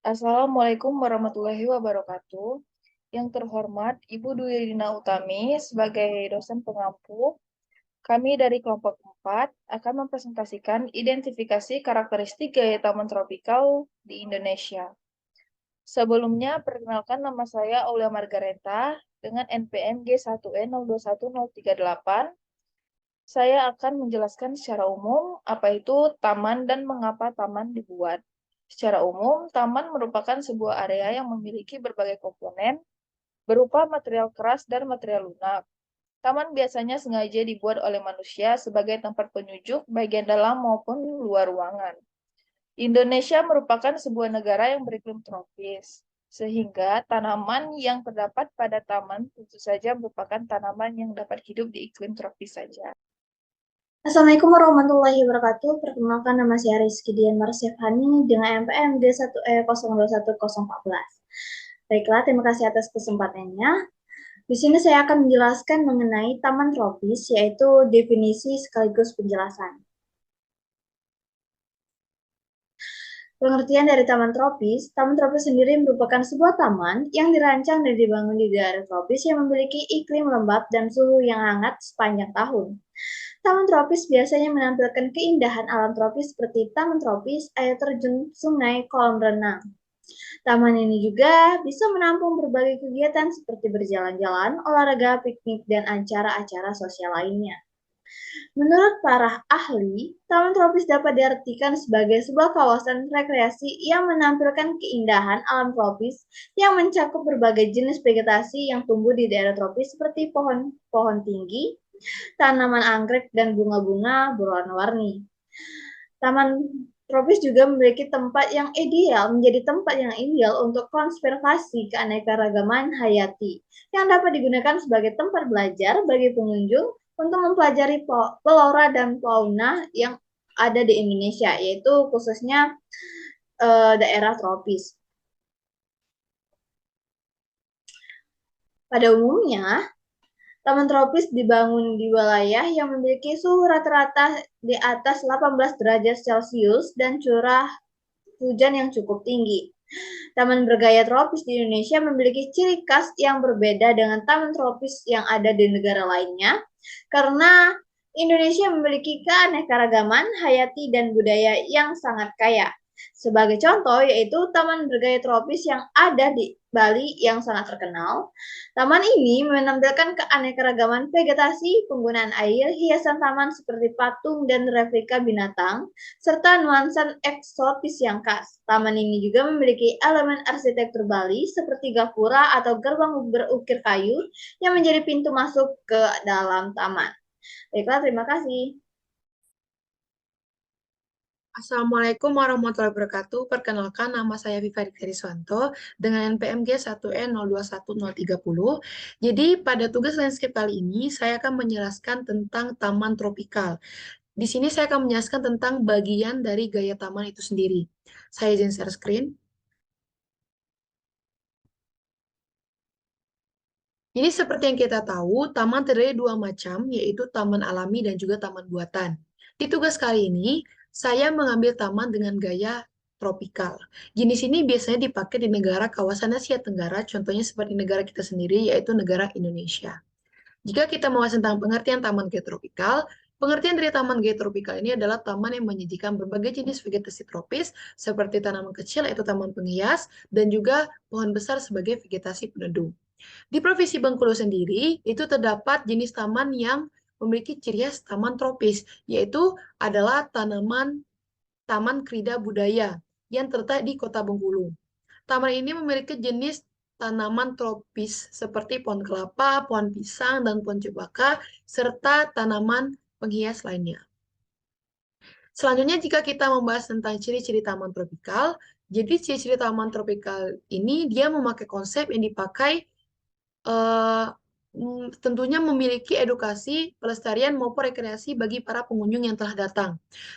Assalamualaikum warahmatullahi wabarakatuh. Yang terhormat Ibu Dwi Rina Utami sebagai dosen pengampu, kami dari kelompok 4 akan mempresentasikan identifikasi karakteristik gaya taman tropikal di Indonesia. Sebelumnya, perkenalkan nama saya Aulia Margareta dengan NPM G1E021038. Saya akan menjelaskan secara umum apa itu taman dan mengapa taman dibuat. Secara umum, taman merupakan sebuah area yang memiliki berbagai komponen berupa material keras dan material lunak. Taman biasanya sengaja dibuat oleh manusia sebagai tempat penunjuk bagian dalam maupun luar ruangan. Indonesia merupakan sebuah negara yang beriklim tropis, sehingga tanaman yang terdapat pada taman tentu saja merupakan tanaman yang dapat hidup di iklim tropis saja. Assalamualaikum warahmatullahi wabarakatuh. Perkenalkan nama saya Rizky Dian Marsyafani dengan NPM D1E021014. Baiklah, terima kasih atas kesempatannya. Di sini saya akan menjelaskan mengenai taman tropis, yaitu definisi sekaligus penjelasan. Pengertian dari taman tropis sendiri merupakan sebuah taman yang dirancang dan dibangun di daerah tropis yang memiliki iklim lembab dan suhu yang hangat sepanjang tahun. Taman tropis biasanya menampilkan keindahan alam tropis seperti taman tropis, air terjun, sungai, kolam renang. Taman ini juga bisa menampung berbagai kegiatan seperti berjalan-jalan, olahraga, piknik, dan acara-acara sosial lainnya. Menurut para ahli, taman tropis dapat diartikan sebagai sebuah kawasan rekreasi yang menampilkan keindahan alam tropis yang mencakup berbagai jenis vegetasi yang tumbuh di daerah tropis seperti pohon-pohon tinggi, tanaman anggrek, dan bunga-bunga berwarna-warni. Taman tropis juga memiliki tempat yang ideal, menjadi tempat yang ideal untuk konservasi keanekaragaman hayati, yang dapat digunakan sebagai tempat belajar bagi pengunjung untuk mempelajari flora dan fauna yang ada di Indonesia, yaitu khususnya daerah tropis. Pada umumnya, taman tropis dibangun di wilayah yang memiliki suhu rata-rata di atas 18 derajat Celcius dan curah hujan yang cukup tinggi. Taman bergaya tropis di Indonesia memiliki ciri khas yang berbeda dengan taman tropis yang ada di negara lainnya, karena Indonesia memiliki keanekaragaman hayati dan budaya yang sangat kaya. Sebagai contoh, yaitu taman bergaya tropis yang ada di Bali yang sangat terkenal. Taman ini menampilkan keanekaragaman vegetasi, penggunaan air, hiasan taman seperti patung dan replika binatang, serta nuansa eksotis yang khas. Taman ini juga memiliki elemen arsitektur Bali seperti gapura atau gerbang berukir kayu yang menjadi pintu masuk ke dalam taman. Baiklah, terima kasih. Assalamualaikum warahmatullahi wabarakatuh. Perkenalkan, nama saya Viva Riswanto dengan NPMG 1E021030. Jadi, pada tugas landscape kali ini, saya akan menjelaskan tentang taman tropikal. Di sini saya akan menjelaskan tentang bagian dari gaya taman itu sendiri. Saya izin share screen. Jadi, seperti yang kita tahu, taman terdiri dua macam, yaitu taman alami dan juga taman buatan. Di tugas kali ini, saya mengambil taman dengan gaya tropikal. Jenis ini biasanya dipakai di negara kawasan Asia Tenggara, contohnya seperti negara kita sendiri, yaitu negara Indonesia. Jika kita membahas tentang pengertian taman gaya tropikal, pengertian dari taman gaya tropikal ini adalah taman yang menyajikan berbagai jenis vegetasi tropis, seperti tanaman kecil, yaitu taman penghias, dan juga pohon besar sebagai vegetasi penedung. Di Provinsi Bengkulu sendiri, itu terdapat jenis taman yang memiliki ciri khas taman tropis, yaitu adalah Taman Krida Budaya yang terletak di Kota Bengkulu. Taman ini memiliki jenis tanaman tropis seperti pohon kelapa, pohon pisang, dan pohon cempaka, serta tanaman penghias lainnya. Selanjutnya, jika kita membahas tentang ciri-ciri taman tropikal, jadi ciri-ciri taman tropikal ini dia memakai konsep yang dipakai eh, tentunya memiliki edukasi, pelestarian maupun rekreasi bagi para pengunjung yang telah datang.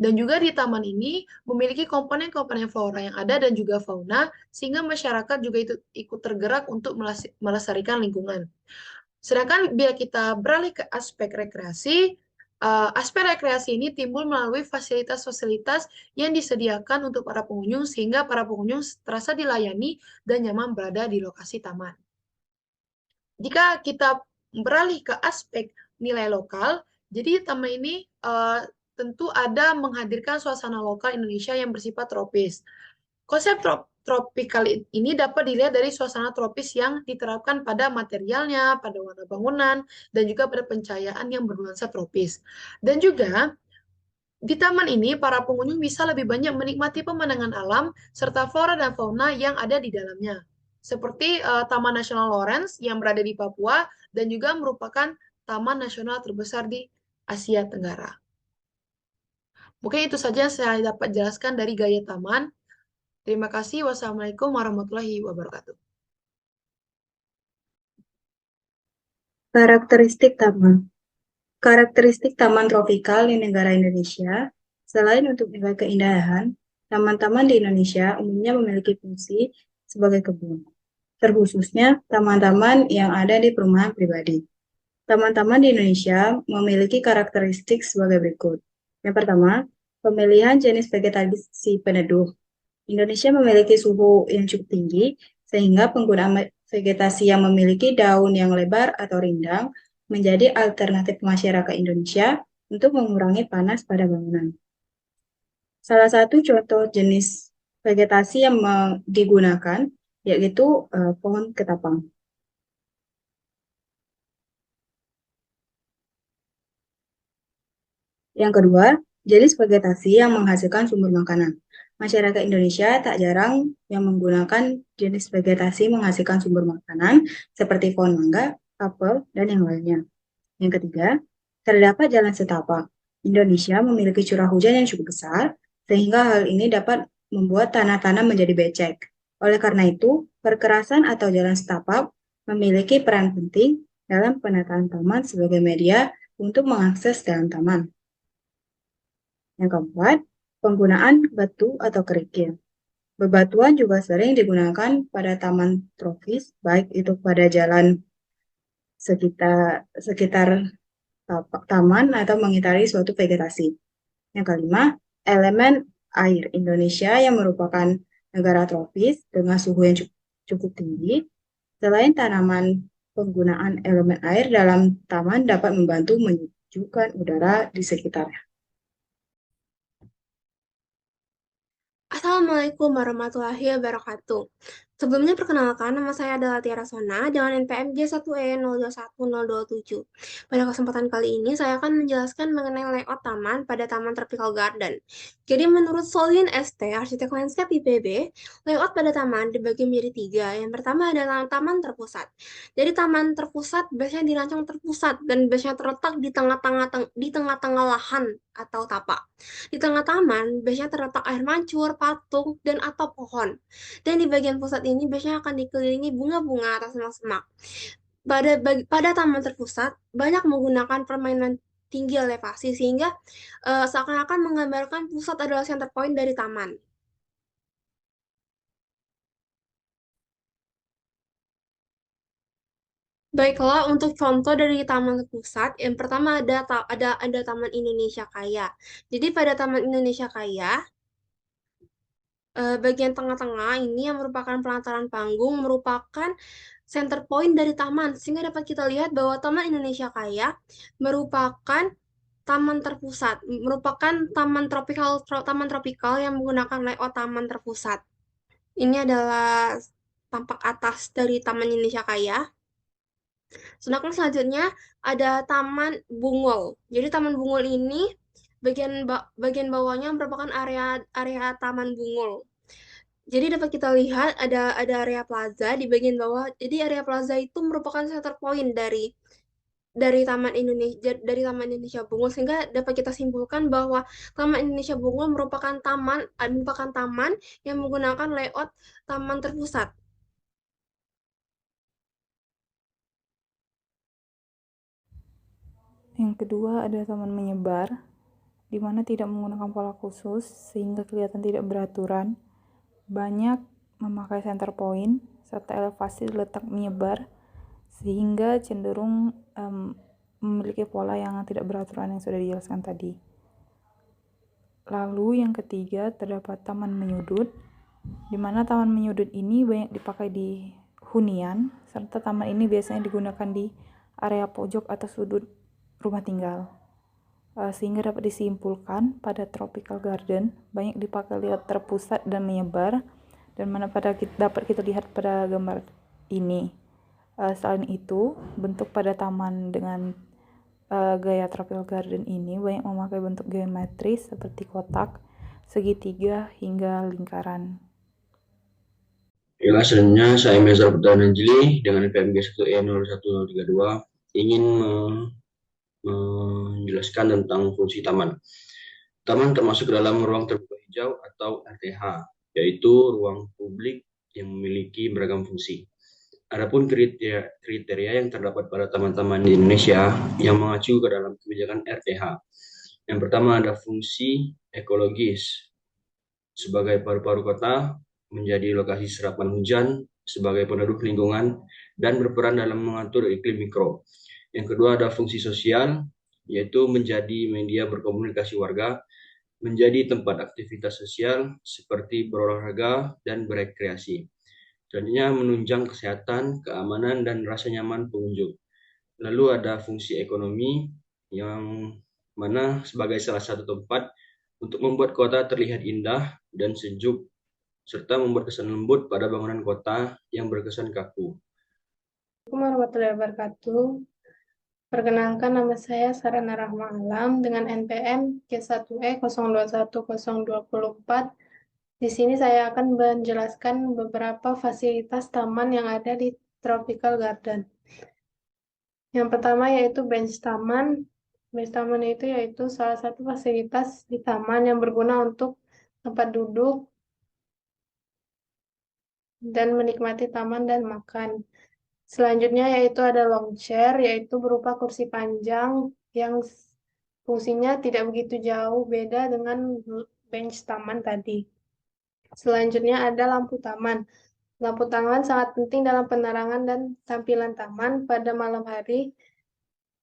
Dan juga di taman ini memiliki komponen-komponen flora yang ada dan juga fauna, sehingga masyarakat juga ikut tergerak untuk melestarikan lingkungan. Sedangkan bila kita beralih ke aspek rekreasi, Aspek rekreasi ini timbul melalui fasilitas-fasilitas yang disediakan untuk para pengunjung sehingga para pengunjung terasa dilayani dan nyaman berada di lokasi taman. Jika kita beralih ke aspek nilai lokal, jadi taman ini tentu ada menghadirkan suasana lokal Indonesia yang bersifat tropis. Konsep tropikal ini dapat dilihat dari suasana tropis yang diterapkan pada materialnya, pada warna bangunan, dan juga pada pencahayaan yang bernuansa tropis. Dan juga di taman ini, para pengunjung bisa lebih banyak menikmati pemandangan alam serta flora dan fauna yang ada di dalamnya. Seperti Taman Nasional Lawrence yang berada di Papua dan juga merupakan taman nasional terbesar di Asia Tenggara. Mungkin itu saja yang saya dapat jelaskan dari gaya taman. Terima kasih. Wassalamualaikum warahmatullahi wabarakatuh. Karakteristik taman. Karakteristik taman tropikal di negara Indonesia, selain untuk nilai keindahan, taman-taman di Indonesia umumnya memiliki fungsi sebagai kebun, terkhususnya taman-taman yang ada di perumahan pribadi. Taman-taman di Indonesia memiliki karakteristik sebagai berikut. Yang pertama, pemilihan jenis vegetasi peneduh. Indonesia memiliki suhu yang cukup tinggi, sehingga penggunaan vegetasi yang memiliki daun yang lebar atau rindang menjadi alternatif masyarakat Indonesia untuk mengurangi panas pada bangunan. Salah satu contoh jenis vegetasi yang digunakan yaitu pohon ketapang. Yang kedua, jenis vegetasi yang menghasilkan sumber makanan. Masyarakat Indonesia tak jarang yang menggunakan jenis vegetasi menghasilkan sumber makanan seperti pohon mangga, apel, dan yang lainnya. Yang ketiga, terdapat jalan setapak. Indonesia memiliki curah hujan yang cukup besar, sehingga hal ini dapat membuat tanah-tanah menjadi becek. Oleh karena itu, perkerasan atau jalan setapak memiliki peran penting dalam penataan taman sebagai media untuk mengakses dalam taman. Yang keempat, penggunaan batu atau kerikil. Bebatuan juga sering digunakan pada taman tropis, baik itu pada jalan sekitar taman atau mengitari suatu vegetasi. Yang kelima, elemen air. Indonesia yang merupakan negara tropis dengan suhu yang cukup tinggi. Selain tanaman, penggunaan elemen air dalam taman dapat membantu menyejukkan udara di sekitarnya. Assalamualaikum warahmatullahi wabarakatuh. Sebelumnya perkenalkan, nama saya adalah Tiara Sona dengan NPM J1E021027. Pada kesempatan kali ini, saya akan menjelaskan mengenai layout taman pada Taman Tropical Garden. Jadi menurut Solin ST, Arsitek Landscape IPB, layout pada taman dibagi menjadi 3. Yang pertama adalah taman terpusat. Jadi taman terpusat biasanya dirancang terpusat dan biasanya terletak di tengah-tengah lahan atau tapak. Di tengah taman biasanya terletak air mancur, patung, dan atau pohon. Dan di bagian pusat ini biasanya akan dikelilingi bunga-bunga atau semak-semak. Pada taman terpusat, banyak menggunakan permainan tinggi elevasi sehingga seakan-akan menggambarkan pusat adalah center point dari taman. Baiklah, untuk contoh dari taman terpusat, yang pertama ada Taman Indonesia Kaya. Jadi pada Taman Indonesia Kaya, bagian tengah-tengah ini yang merupakan pelataran panggung merupakan center point dari taman, sehingga dapat kita lihat bahwa Taman Indonesia Kaya merupakan taman terpusat, merupakan taman tropikal yang menggunakan layout taman terpusat. Ini adalah tampak atas dari Taman Indonesia Kaya. Sedangkan selanjutnya ada Taman Bungul. Jadi Taman Bungul ini bagian bawahnya merupakan area Taman Bungul. Jadi dapat kita lihat ada area plaza di bagian bawah. Jadi area plaza itu merupakan center point dari Taman Indonesia Bungul, sehingga dapat kita simpulkan bahwa Taman Indonesia Bungul merupakan taman yang menggunakan layout taman terpusat. Yang kedua ada taman menyebar, di mana tidak menggunakan pola khusus sehingga kelihatan tidak beraturan, banyak memakai center point serta elevasi letak menyebar sehingga cenderung memiliki pola yang tidak beraturan yang sudah dijelaskan tadi. Lalu yang ketiga terdapat taman menyudut, di mana taman menyudut ini banyak dipakai di hunian, serta taman ini biasanya digunakan di area pojok atau sudut rumah tinggal. Sehingga dapat disimpulkan pada tropical garden banyak dipakai lihat terpusat dan menyebar, dan mana dapat kita lihat pada gambar ini. Selain itu, bentuk pada taman dengan gaya tropical garden ini banyak memakai bentuk geometris seperti kotak, segitiga, hingga lingkaran. Ya, selanjutnya saya Mezar Perdana Anjli dengan PMG 1E01032 ingin menjelaskan tentang fungsi taman. Taman termasuk dalam ruang terbuka hijau atau RTH, yaitu ruang publik yang memiliki beragam fungsi. Adapun kriteria yang terdapat pada taman-taman di Indonesia yang mengacu ke dalam kebijakan RTH. Yang pertama ada fungsi ekologis. Sebagai paru-paru kota, menjadi lokasi serapan hujan, sebagai peneduh lingkungan, dan berperan dalam mengatur iklim mikro. Yang kedua ada fungsi sosial, yaitu menjadi media berkomunikasi warga, menjadi tempat aktivitas sosial seperti berolahraga dan berekreasi. Selanjutnya menunjang kesehatan, keamanan, dan rasa nyaman pengunjung. Lalu ada fungsi ekonomi yang mana sebagai salah satu tempat untuk membuat kota terlihat indah dan sejuk, serta membuat kesan lembut pada bangunan kota yang berkesan kaku. Assalamualaikum warahmatullahi wabarakatuh. Perkenalkan, nama saya Sarana Rahma Alam dengan NPM K1E021024. Di sini saya akan menjelaskan beberapa fasilitas taman yang ada di Tropical Garden. Yang pertama yaitu bench taman. Bench taman itu yaitu salah satu fasilitas di taman yang berguna untuk tempat duduk dan menikmati taman dan makan. Selanjutnya yaitu ada long chair, yaitu berupa kursi panjang yang fungsinya tidak begitu jauh beda dengan bench taman tadi. Selanjutnya ada lampu taman. Lampu taman sangat penting dalam penerangan dan tampilan taman pada malam hari.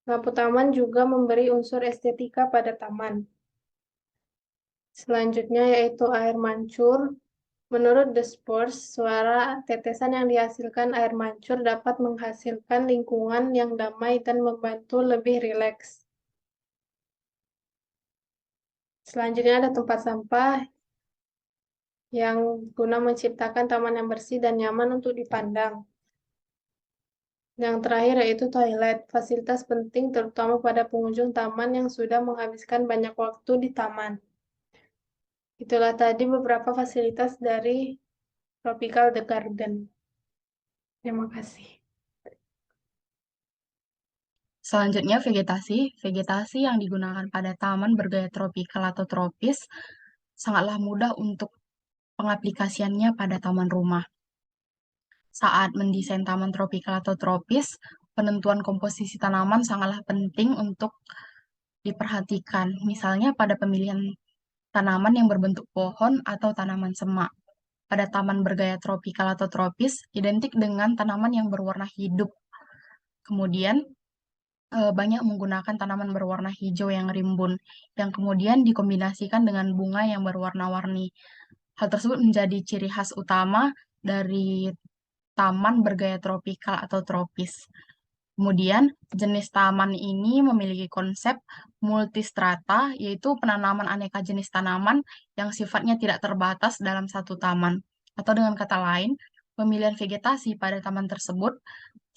Lampu taman juga memberi unsur estetika pada taman. Selanjutnya yaitu air mancur. Menurut The Spurs, suara tetesan yang dihasilkan air mancur dapat menghasilkan lingkungan yang damai dan membantu lebih rileks. Selanjutnya ada tempat sampah yang guna menciptakan taman yang bersih dan nyaman untuk dipandang. Yang terakhir yaitu toilet, fasilitas penting terutama pada pengunjung taman yang sudah menghabiskan banyak waktu di taman. Itulah tadi beberapa fasilitas dari Tropical Garden. Terima kasih. Selanjutnya vegetasi. Vegetasi yang digunakan pada taman bergaya tropikal atau tropis sangatlah mudah untuk pengaplikasiannya pada taman rumah. Saat mendesain taman tropikal atau tropis, penentuan komposisi tanaman sangatlah penting untuk diperhatikan. Misalnya pada pemilihan tanaman yang berbentuk pohon atau tanaman semak. Pada taman bergaya tropikal atau tropis, identik dengan tanaman yang berwarna hidup. Kemudian, banyak menggunakan tanaman berwarna hijau yang rimbun, yang kemudian dikombinasikan dengan bunga yang berwarna-warni. Hal tersebut menjadi ciri khas utama dari taman bergaya tropikal atau tropis. Kemudian, jenis taman ini memiliki konsep multistrata, yaitu penanaman aneka jenis tanaman yang sifatnya tidak terbatas dalam satu taman. Atau dengan kata lain, pemilihan vegetasi pada taman tersebut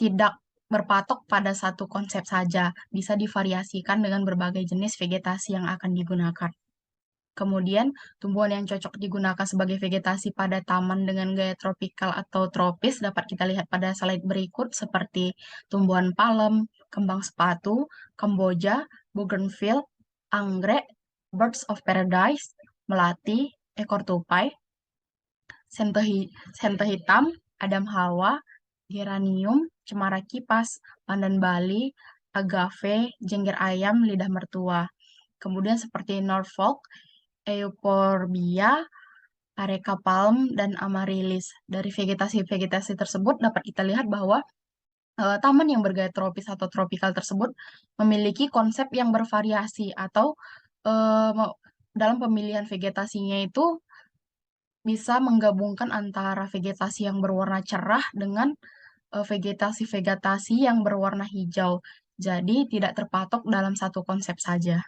tidak berpatok pada satu konsep saja, bisa divariasikan dengan berbagai jenis vegetasi yang akan digunakan. Kemudian, tumbuhan yang cocok digunakan sebagai vegetasi pada taman dengan gaya tropikal atau tropis dapat kita lihat pada slide berikut seperti tumbuhan palem, kembang sepatu, kemboja, bougainville, anggrek, birds of paradise, melati, ekor tupai, sente hitam, adam hawa, geranium, cemara kipas, pandan Bali, agave, jengger ayam, lidah mertua. Kemudian seperti Norfolk, Euphorbia, Areca palm, dan Amaryllis. Dari vegetasi-vegetasi tersebut dapat kita lihat bahwa taman yang bergaya tropis atau tropikal tersebut memiliki konsep yang bervariasi atau dalam pemilihan vegetasinya itu bisa menggabungkan antara vegetasi yang berwarna cerah dengan vegetasi-vegetasi yang berwarna hijau. Jadi tidak terpatok dalam satu konsep saja.